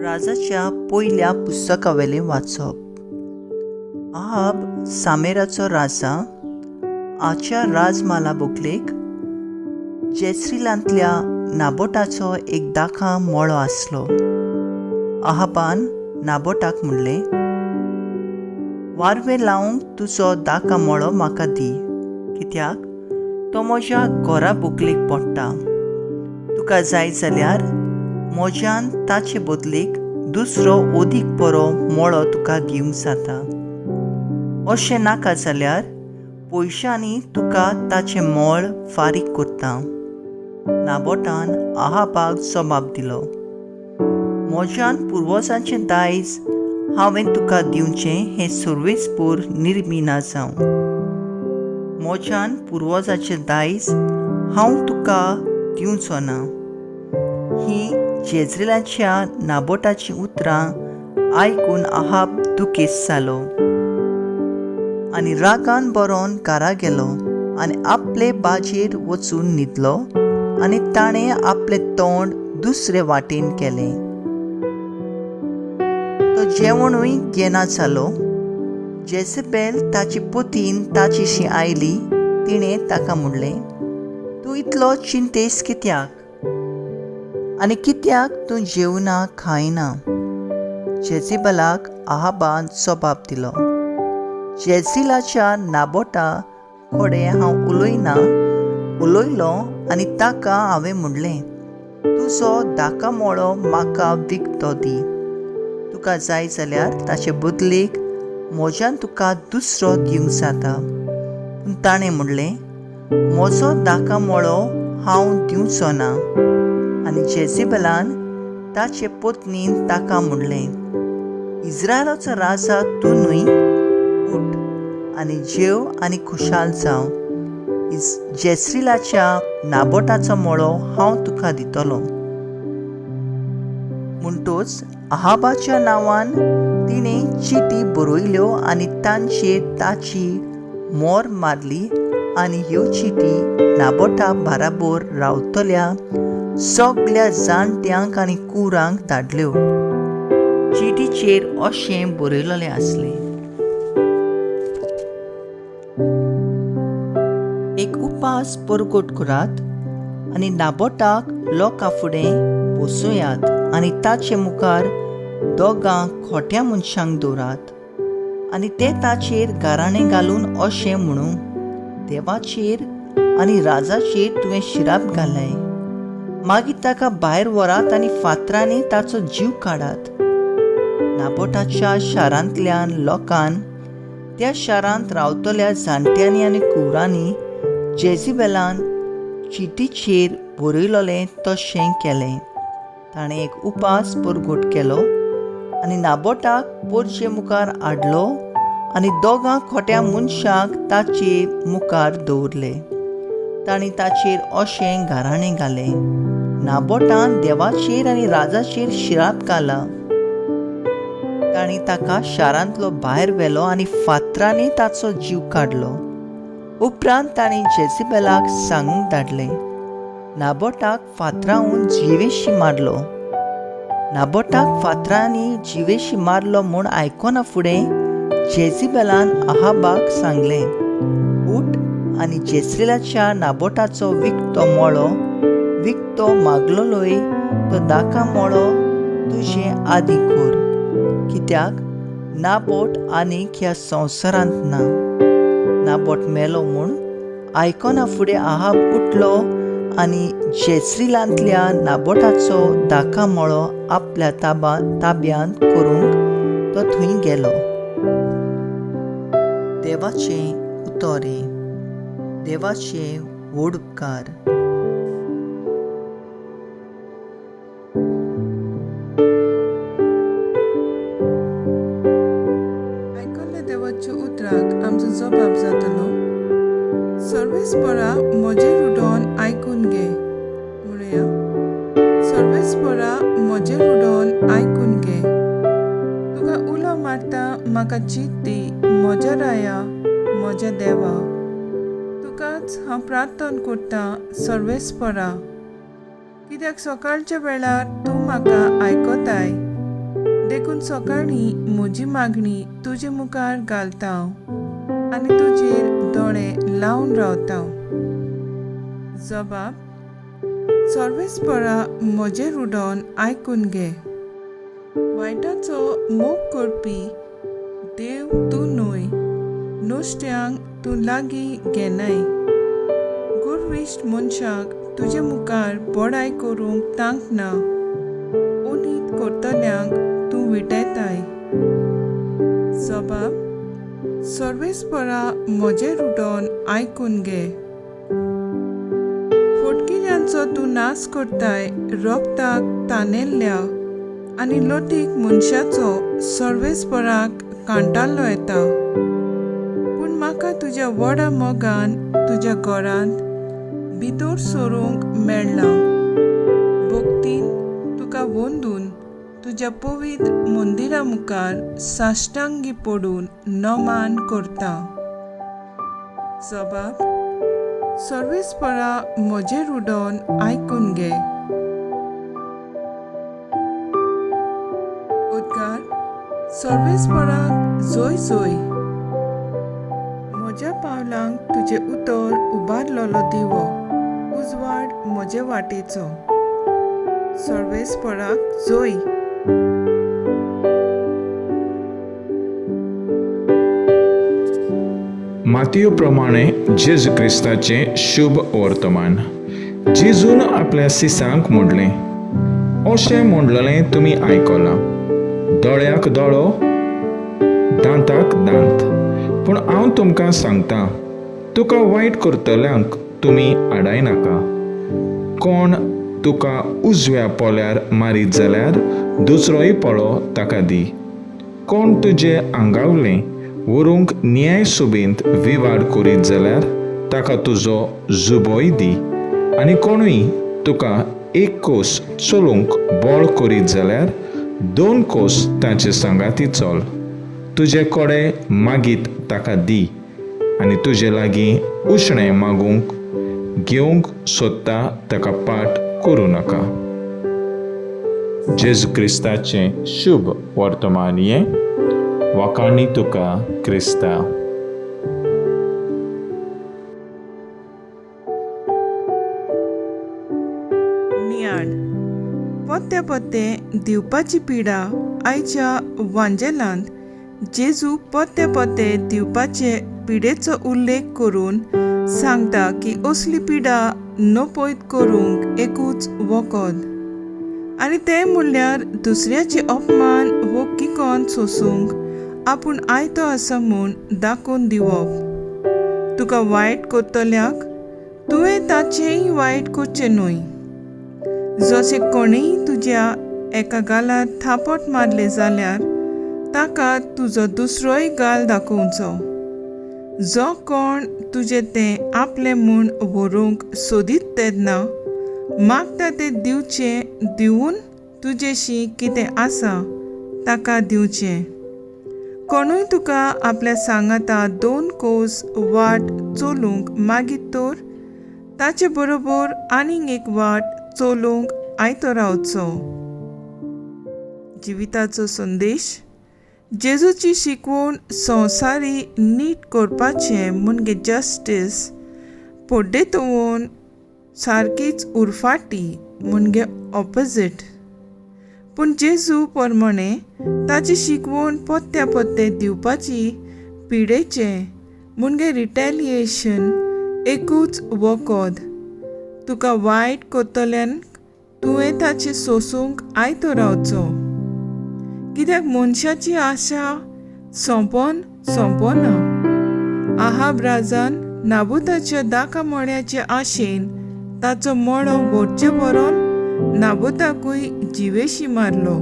राजाच्या पयल्या पुस्तकावेलें वाचप. आहाब सामेराचो राजा आच्या राजमाला बोकलेक जेस्रिलांतल्या नाबोटाचो एक दाखा मोळो आसलो. आहाबान नाबोटाक म्हणलें, वारवें लावंक तुजो दाखा मोळो म्हाका दी, कित्याक तो म्हज्या घोरा बोकलेक पडटा. तुका जाय जाल्यार म्हज्यान ताचे बदलेक दुसरो ओदीक बरो मोळो तुका दिवंक जाता. अशें नाका जाल्यार पयशांनी तुका ताचें मोळ फारीक करता. नाबोटान आहाबाक जबाब दिलो, म्हज्यान पुर्वजांचें दायज हांवें तुका दिवचें हें सर्वेस्पूर निर्मिना जावं. म्हज्यान पुर्वजांचें दायज हांव तुका दिवचो ना. ही जेज्रेलाच्या नाबोटाची उतरां आयकून आहाब दुखेस्त जालो आनी रागान बरोवन घरा गेलो आनी आपले बाजेर वचून न्हिदलो आनी ताणें आपलें तोंड दुसरे वाटेन केलें. तो जेवणूय घेना जालो. जेजेबेल ताची पतीन ताचेशी आयली. तिणें ताका म्हणलें, तूं इतलो चिंतेस कित्याक आनी कित्याक तूं जेवना खायना? जेजेबेलाक आहाबान जबाब दिलो, जेज्रेलाच्या नाबोटा कडेन हांव उलयलो आनी ताका हांवें म्हणलें, तुजो दाखा मोळो म्हाका विकतो दी. तुका जाय जाल्यार ताचे बदलेक म्हज्यान तुका दुसरो दिवंक जाता. पूण ताणें म्हणलें, म्हजो दाखा मोळो हांव दिवचो ना. आनी जेजेबेलान ताचे पत्नीन ताका म्हणलें, इस्रायलाचो राजा तूं न्हय? उठ आनी जेव आनी खुशाल जाव. जेस्रिलाच्या नाबोटाचो मोळो हांव तुका दितलो. म्हणटूच आहाबाच्या नांवान तिणें चिटी बरयल्यो आनी तांचेर ताची मोर मारली आनी ह्यो चिटी नाबोटा बाराबर रावतल्या सगळ्या जाणट्यांक आनी कुरांक धाडल्यो. चिटीचेर अशें बरयल्लें आसलें, एक उपास परगट करात आनी नाबोटाक लोकां फुडें बसोयात आनी ताचे मुखार दोगां खोट्या मनशांक दवरात आनी ते ताचेर गाराणें घालून अशें म्हणू, देवाचेर आनी राजाचेर तुवें शिराप घालें. मागीर ताका भायर व्हरात आनी फातरांनी ताचो जीव काडात. नाबोटाच्या शारांतल्यान लोकान त्या शारांत रावतल्या जाणट्यांनी आनी कुवरांनी जेजेबेलान चिटीचेर बरयल्लें तशें केलें. ताणें एक उपास परगट केलो आनी नाबोटाक पोरचे मुखार हाडलो आनी दोगां खोट्या मनशांक ताचे मुखार दवरले. तांणी ताचेर अशें गाराणें घालें, नाबोटान देवाचेर आनी राजाचेर शिराप घाला. तांणी ताका शारांतलो भायर व्हेलो आनी फातरांनी ताचो जीव काडलो. उपरांत तांणी जेजेबेलाक सांगूंक धाडलें, नाबोटाक फातरांहून जिवेशी मारलो. नाबोटाक फातरांनी जिवेशी मारलो म्हूण आयकोना फुडें जेजेबेलान आहाबाक सांगलें, उठ आनी जेज्रेलाच्या नाबोटाचो विकतो मोळो विकतो मागलोलोय तो दाखा मोळो तुजें आदी कर, कित्याक नाबोट आनीक ह्या संवसारांत ना. नाबोट मेलो म्हूण आयकोना फुडें आहाब उठलो आनी जेज्रेलांतल्या नाबोटाचो दाखा मोळो आपल्या ताब्यांत करूंक तो थंय गेलो. देवाचें उतोरें. देवाचे व्हड उपकार. आयकल्ल्या देवाच्या उतराक आमचो जबाब जातलो, सर्वेस्परा म्हजेर उडोवन आयकून घे. म्हणुया, सर्वेस्परा म्हजेर उडोवन आयकून घे. तुका उलो मारता म्हाका चीत दी, म्हज्या राया, म्हज्या देवा. तुकाच हांव प्रार्थना करतां, सर्वेस्परा. कित्याक सकाळच्या वेळार तूं म्हाका आयकताय देखून सकाळीं म्हजी मागणी तुजे मुखार घालता हांव आनी तुजेर दोळे लावन रावता. जबाब: सर्वेस्परा म्हजेर उडोवन आयकून घे. वायटाचो मोग करपी देव तूं न्हय, नुस्त्यांक तूं लागीं घेनाय. गुरविश्ट मनशाक तुजे मुखार बडाय करूंक तांकना, उनीत करतल्यांक तूं विटयताय. जबाब: सर्वेस्परा म्हजेर उडोवन आयकून घे. फोटकिऱ्यांचो तूं नाश करताय रोगताक तानेल्ल्या आनी लोटीक मनशाचो सर्वेस्पराक कांटाळो येता. पूण म्हाका तुज्या व्हडा मोगान तुज्या घरांत भितर सरूंक मेळ्ळा. भक्तीन तुका वंदून तुज्या पवित्र मंदिरा मुखार साश्टांगी पडून नमान करता. जबाब: सर्वेस्परा म्हजेर उडोवन आयकून घे. उद्गार: सर्वेस्पराक जय जय. म्हज्या पावलांक तुजे उतर उबारलोलो दिवो, उजवाड म्हजे वाटेचो. सर्वेस्पराक जय. मातयेव प्रमाणे जेजू क्रिस्ताचें शुभ वर्तमान. जेजून आपल्या सिसांक म्हणलें, अशें म्हणलेलें तुमी आयकलां, दोळ्याक दोळो, दांताक दांत. पूण हांव तुमकां सांगतां, तुका वायट करतल्यांक तुमी आडायनाका. कोण तुका उजव्या पोल्यार मारीत जाल्यार दुसरोय पोळो ताका दी. कोण तुजे आंगावलें व्हरूंक न्याय सुबेंत विवाद करीत जाल्यार ताका तुजो जुबोय दी. आनी कोणूय तुका एक कोस चलूंक बोळ करीत जाल्यार 2 कोस ताचे सांगाती चल. तुजे कोडे मागीत ताका दी, आनी तुजे लागीं उशणें मागूंक घेवंक सोदता ताका पाट करूं नाका. जेजू क्रिस्ताचें शुभ वर्तमान हें वखाणी तुका क्रिस्ता. नियाळ. पोत्ते पोत्ते दिवपाची पिडा. आयच्या वांजेलांत जेजू पोत्ते पोत्ते दिवपाचे पिडेचो उल्लेख करून सांगता की असली पिडा नपयत करूंक एकूच वखद, आनी तें म्हणल्यार दुसऱ्याचे अपमान वो किकोन सोसूंक आपूण आयतो आसा म्हूण दाखोवन दिवप. तुका वायट करतल्याक तुवें ताचेंय वायट करचें न्हय. जशें कोणीय तुज्या एका गालार थापट मारले जाल्यार ताका तुजो दुसरोय गाल दाखोवचो. जो कोण तुजें तें आपलें म्हूण व्हरूंक सोदीत तेन्ना मागता तें दिवचें, दिवून तुजेशी कितें आसा ताका दिवचें. कोणूय तुका आपल्या सांगाता 2 कोस वाट चलूंक मागीत तर ताचे बरोबर आनीक एक वाट चलूंक आयतो रावचो. जिविताचो संदेश. जेजूची शिकवण संवसारी नीट करपाचें म्हणजे जस्टीस पोड्डेतोवन सारकीच उरफाटी म्हणजे ऑपोजीट. पूण जेजू प्रमाणे ताची शिकवण पोत्त्या पोत्ते दिवपाची पिडेचें म्हणजे रिटेलिएशन एकूच वखद. तुका वायट करतल्यांक तुवें ताचें सोसूंक आयतो रावचो. कित्याक मनशाची आशा सोंपना. आहाब राजान नाबुताच्या दाका मळ्याच्या आशेन ताचो मळो भरचे भरोन नाबुताकूय जिवेशी मारलो.